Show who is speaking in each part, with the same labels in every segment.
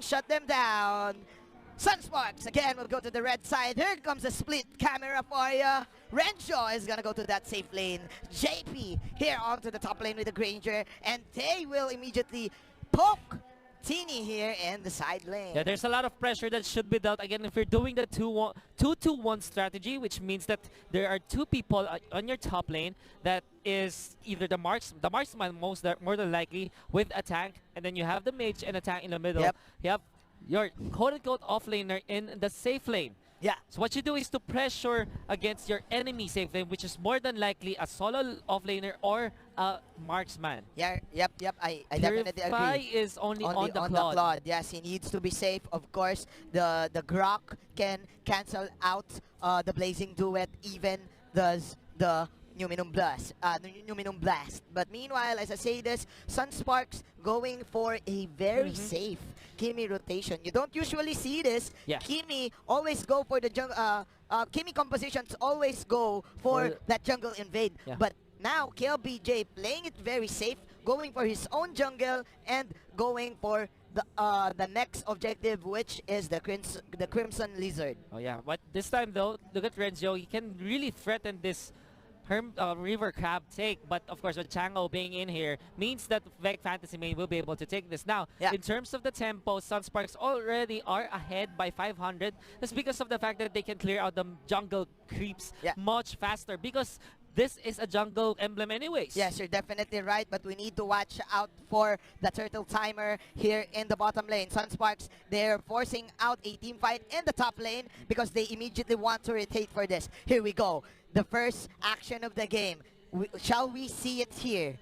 Speaker 1: shut them down. SUNSPARKS again will go to the red side. Here comes a split camera for you. Renjo is gonna go to that safe lane. JP here onto the top lane with the Granger, and they will immediately poke Teeny here in the side lane.
Speaker 2: Yeah, there's a lot of pressure that should be dealt. Again, if you're doing the 2-2-1 strategy, which means that there are two people on your top lane that is either the marksman more than likely with a tank, and then you have the mage and a tank in the middle.
Speaker 1: Yep.
Speaker 2: You have your quote-unquote offlaner in the safe lane.
Speaker 1: Yeah.
Speaker 2: So what you do is to pressure against your enemy safe lane, which is more than likely a solo offlaner or a marksman.
Speaker 1: Yeah, yep. I definitely
Speaker 2: Purify
Speaker 1: agree.
Speaker 2: is only on the
Speaker 1: Claude.
Speaker 2: Claude.
Speaker 1: Yes, he needs to be safe. Of course, the Grok can cancel out the Blazing Duet, even does the Numinum Blast. But meanwhile, as I say this, SUNSPARKS going for a very safe Kimi rotation. You don't usually see this.
Speaker 2: Yeah.
Speaker 1: Kimi always go for the jungle. Kimi compositions always go for that jungle invade.
Speaker 2: Yeah.
Speaker 1: But now KLBJ playing it very safe, going for his own jungle and going for the next objective, which is the Crimson Lizard.
Speaker 2: Oh yeah, but this time though, look at Renjo. He can really threaten this River Crab take, but of course with Chango being in here means that VEC Fantasy Main will be able to take this. Now, in terms of the tempo, SUNSPARKS already are ahead by 500. That's because of the fact that they can clear out the jungle creeps much faster, because this is a jungle emblem anyways.
Speaker 1: Yes, you're definitely right, but we need to watch out for the turtle timer here in the bottom lane. SUNSPARKS, they're forcing out a team fight in the top lane because they immediately want to rotate for this. Here we go. The first action of the game. Shall we see it here?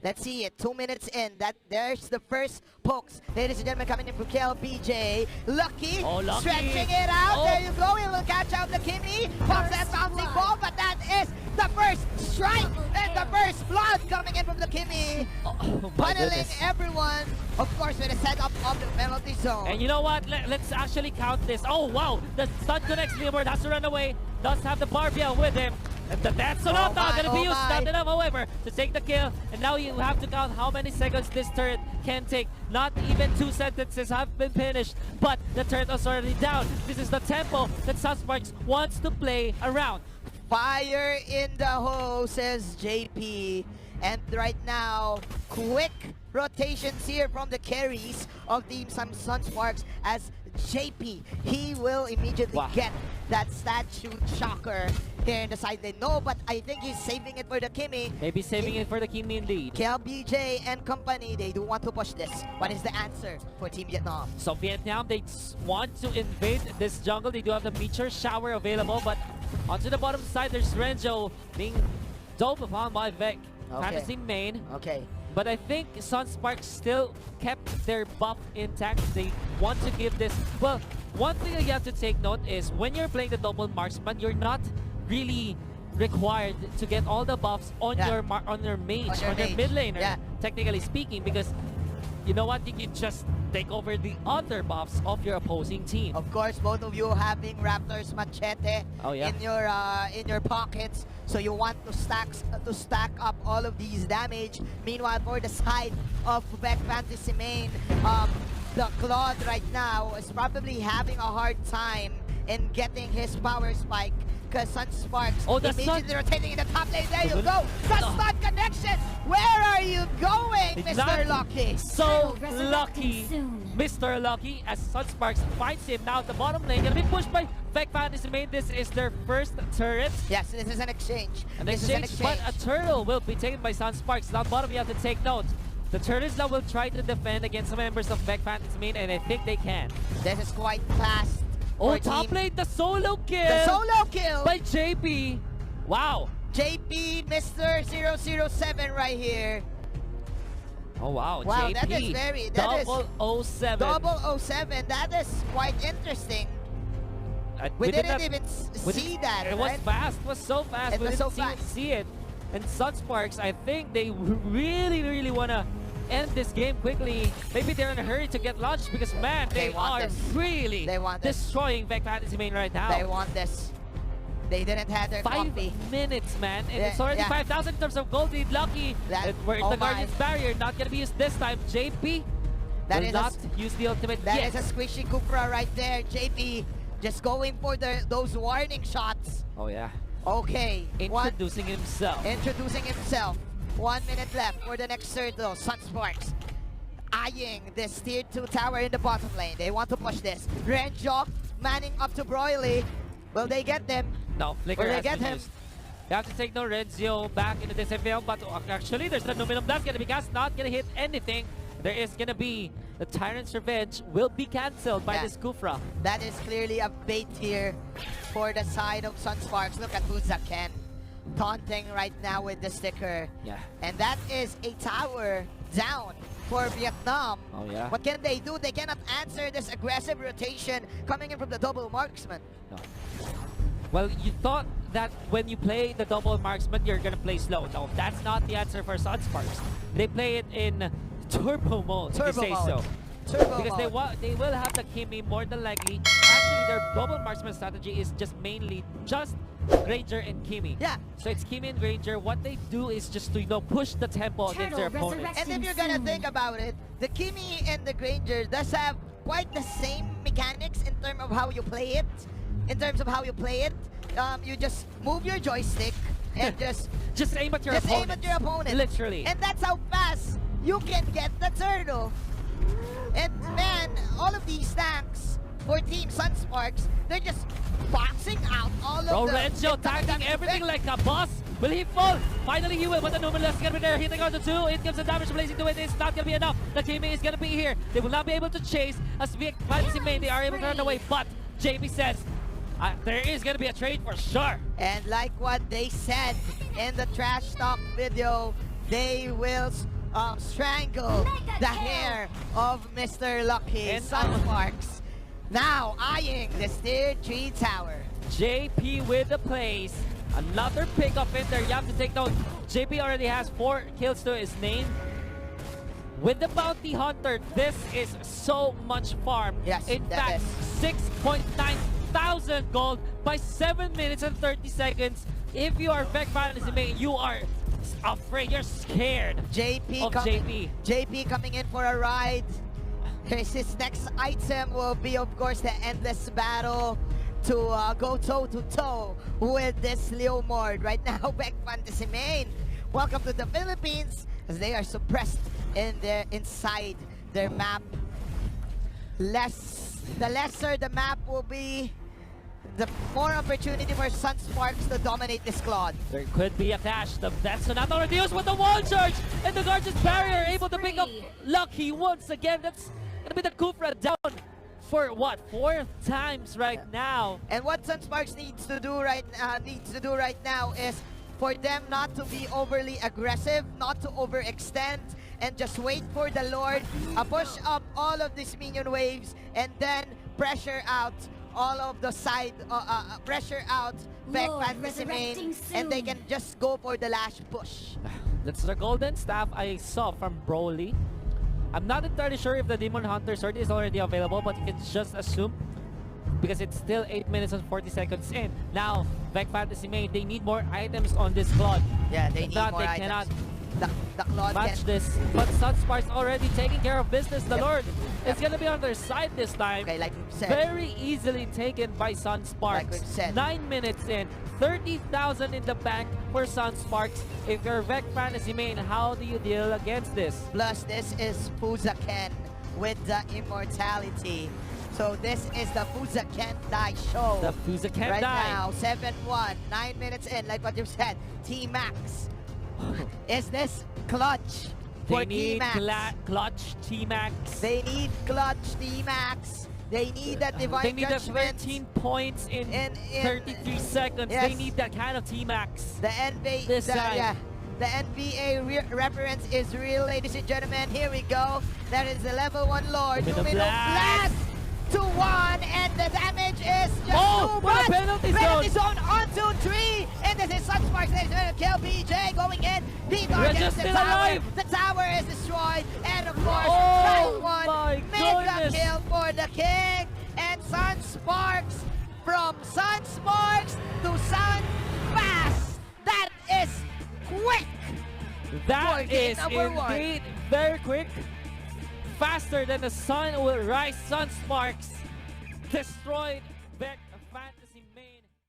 Speaker 1: Let's see it. 2 minutes in. There's the first pokes. Ladies and gentlemen, coming in from KLBJ. Lucky.
Speaker 2: Oh, Lucky.
Speaker 1: Stretching it out. There you go. He will catch out the Kimi. Pops that bouncing ball, but that is the first strike and the first blood coming in from the Kimi. Funneling everyone, of course, with a setup of the penalty zone.
Speaker 2: And you know what? Let's actually count this. Oh, wow. The stun connects. Leomord has to run away. Does have the Barbia with him. And that's not going to be used. Not enough, however, to take the kill. And now you have to count how many seconds this turret can take. Not even 2 sentences have been finished, but the turret is already down. This is the tempo that SUNSPARKS wants to play around.
Speaker 1: Fire in the hole, says JP. And right now, quick rotations here from the carries of Team SUNSPARKS as JP, he will immediately get that statue shocker here in the side lane. No, but I think he's saving it for the Kimi.
Speaker 2: Maybe saving it for the Kimi indeed.
Speaker 1: KLBJ and company, they do want to push this. What is the answer for Team Vietnam?
Speaker 2: So Vietnam, they want to invade this jungle. They do have the Meteor Shower available, but onto the bottom side, there's Renjo being dove upon by VEC Fantasy Main.
Speaker 1: Okay.
Speaker 2: But I think SUNSPARKS still kept their buff intact. They want to give this... Well, one thing that you have to take note is when you're playing the double marksman, you're not really required to get all the buffs on your mage, on your mid laner, technically speaking, because you know what, you can just take over the other buffs of your opposing team.
Speaker 1: Of course, both of you having Raptor's Machete in your pockets, so you want to stack up all of these damage. Meanwhile, for the side of VEC Fantasy Main, the Claude right now is probably having a hard time in getting his power spike, because SUNSPARKS immediately rotating in the top lane. There you go! The stun connection! Where are you going, Mr. Lucky?
Speaker 2: So lucky, Mr. Lucky, as SUNSPARKS finds him now at the bottom lane. Gonna be pushed by VEC Fantasy Main. This is their first turret.
Speaker 1: Yes, this is an exchange.
Speaker 2: But a turtle will be taken by SUNSPARKS. Down bottom, you have to take note. The turtles now will try to defend against the members of VEC Fantasy Main, and I think they can.
Speaker 1: This is quite fast.
Speaker 2: Oh, top lane, the solo kill!
Speaker 1: The solo kill!
Speaker 2: By JP. Wow.
Speaker 1: JP, Mr. 007 right here.
Speaker 2: Oh, wow.
Speaker 1: Wow,
Speaker 2: JP.
Speaker 1: that is very...
Speaker 2: Double 07.
Speaker 1: Double 07. That is quite interesting. We didn't even see that,
Speaker 2: It was fast. It was so fast. We didn't see it. And SUNSPARKS, I think they really, really want to end this game quickly. Maybe they're in a hurry to get launched because, man, they are really destroying VEC Fantasy Main right now.
Speaker 1: They want this. They didn't have their
Speaker 2: 5 minutes, man. And it's already 5,000 in terms of gold lead. Lucky. We're in the Guardian's Barrier. Not going to be used this time. JP
Speaker 1: That
Speaker 2: will
Speaker 1: is
Speaker 2: not use the ultimate
Speaker 1: That
Speaker 2: yet.
Speaker 1: is a squishy Kufra right there. JP just going for those warning shots.
Speaker 2: Oh yeah.
Speaker 1: Okay.
Speaker 2: Introducing himself.
Speaker 1: Introducing himself. 1 minute left for the next circle. SUNSPARKS eyeing this tier 2 tower in the bottom lane. They want to push this. Renjo manning up to Broily. Will they get them?
Speaker 2: No, Flicker
Speaker 1: Will they
Speaker 2: has
Speaker 1: get
Speaker 2: been
Speaker 1: him?
Speaker 2: used. You have to take no Renzio back into this FL, but actually there's the Numinum that's gonna be cast, not gonna hit anything. There is gonna be the Tyrant's Revenge will be cancelled by this Kufra.
Speaker 1: That is clearly a bait here for the side of SUNSPARKS. Look at Buzaken taunting right now with the sticker.
Speaker 2: Yeah.
Speaker 1: And that is a tower down for Vietnam.
Speaker 2: Oh yeah.
Speaker 1: What can they do? They cannot answer this aggressive rotation coming in from the double marksman.
Speaker 2: No. Well, you thought that when you play the double marksman, you're gonna play slow. No, that's not the answer for SUNSPARKS. They play it in turbo mode, if you say so.
Speaker 1: Turbo
Speaker 2: because
Speaker 1: mode.
Speaker 2: they will have the Kimi more than likely. Actually, their double marksman strategy is just mainly just Granger and Kimi.
Speaker 1: Yeah.
Speaker 2: So it's Kimi and Granger. What they do is just to, you know, push the tempo against their opponents.
Speaker 1: And if you're gonna think about it, the Kimi and the Granger does have quite the same mechanics in terms of how you play it. You just move your joystick and
Speaker 2: just aim at your opponent. Literally.
Speaker 1: And that's how fast you can get the turtle. And man, all of these tanks for Team SUNSPARKS, they're just boxing out all of the...
Speaker 2: Renjo tagging everything like a boss. Will he fall? Finally he will, but the Numinous is gonna be there, hitting on the 2. It gives the damage blazing to it. It's not gonna be enough. The Kimi is gonna be here. They will not be able to chase as VEC Fantasy main. They are able to run away, but JP says there is gonna be a trade for sure.
Speaker 1: And like what they said in the trash talk video, they will strangle the hair of Mr. Lucky.
Speaker 2: And
Speaker 1: SUNSPARKS now eyeing this tier 3 tower.
Speaker 2: JP with the plays. Another pick up in there. You have to take note. JP already has 4 kills to his name. With the Bounty Hunter, this is so much farm.
Speaker 1: Yes,
Speaker 2: in fact, 6.9 thousand gold by 7 minutes and 30 seconds. If you are VEC Fantasy main, you are afraid, you're scared
Speaker 1: JP coming in for a ride. His next item will be, of course, the endless battle to go toe-to-toe with this Leomord. Right now, VEC Fantasy main, welcome to the Philippines, as they are suppressed in inside their map. The lesser the map will be, the more opportunity for SUNSPARKS to dominate this squad.
Speaker 2: There could be a clash. That's not reduced with the wall charge, and the Guardian's barrier able to pick up Lucky once again. That's gonna be the Kufra down for what, 4 times right now.
Speaker 1: And what SUNSPARKS needs to do right now is for them not to be overly aggressive, not to overextend, and just wait for the Lord, push up all of these minion waves, and then pressure out all of the side, pressure out VEC Fantasy main, and they can just go for the last push.
Speaker 2: That's the golden staff I saw from Broly. I'm not entirely sure if the Demon Hunter sword is already available, but you can just assume because it's still 8 minutes and 40 seconds in. Now, VEC Fantasy main, they need more items on this Claude.
Speaker 1: Yeah, they need more items.
Speaker 2: Cannot
Speaker 1: the Claude
Speaker 2: match this, but SUNSPARKS already taking care of business. The Lord is gonna be on their side this time.
Speaker 1: Okay, like we've said.
Speaker 2: Very easily taken by SUNSPARKS.
Speaker 1: Like we've said.
Speaker 2: 9 minutes in, 30,000 in the bank for SUNSPARKS. If you're VEC Fantasy main, how do you deal against this?
Speaker 1: Plus, this is Fuzaken with the immortality. So this is the Fuzaken Die show.
Speaker 2: The Fuzaken
Speaker 1: right
Speaker 2: Die.
Speaker 1: Now, 7-1, 9 minutes in, like what you've said. T-Max. Is this clutch for T-Max?
Speaker 2: Clutch T-Max.
Speaker 1: They need clutch T-Max. They need that divine
Speaker 2: They need
Speaker 1: judgment.
Speaker 2: 13 points in 33 seconds.
Speaker 1: Yes.
Speaker 2: They need that kind of T-Max.
Speaker 1: The NBA reference is real, ladies and gentlemen. Here we go. That is the level 1 Lord.
Speaker 2: Lumino Blast
Speaker 1: to 1, and the damage is just too
Speaker 2: what
Speaker 1: much.
Speaker 2: A penalty
Speaker 1: zone on 2-3, and this is SUNSPARKS. Ladies and gentlemen, kill BJ going in.
Speaker 2: We're just still alive.
Speaker 1: The tower is destroyed, and of course,
Speaker 2: Oh
Speaker 1: round 1
Speaker 2: my
Speaker 1: mega
Speaker 2: goodness.
Speaker 1: kill for the king, and SUNSPARKS from SUNSPARKS to SUNFast. That is quick.
Speaker 2: That is
Speaker 1: number 1.
Speaker 2: indeed very quick. faster than the sun will rise. SUNSPARKS destroyed VEC.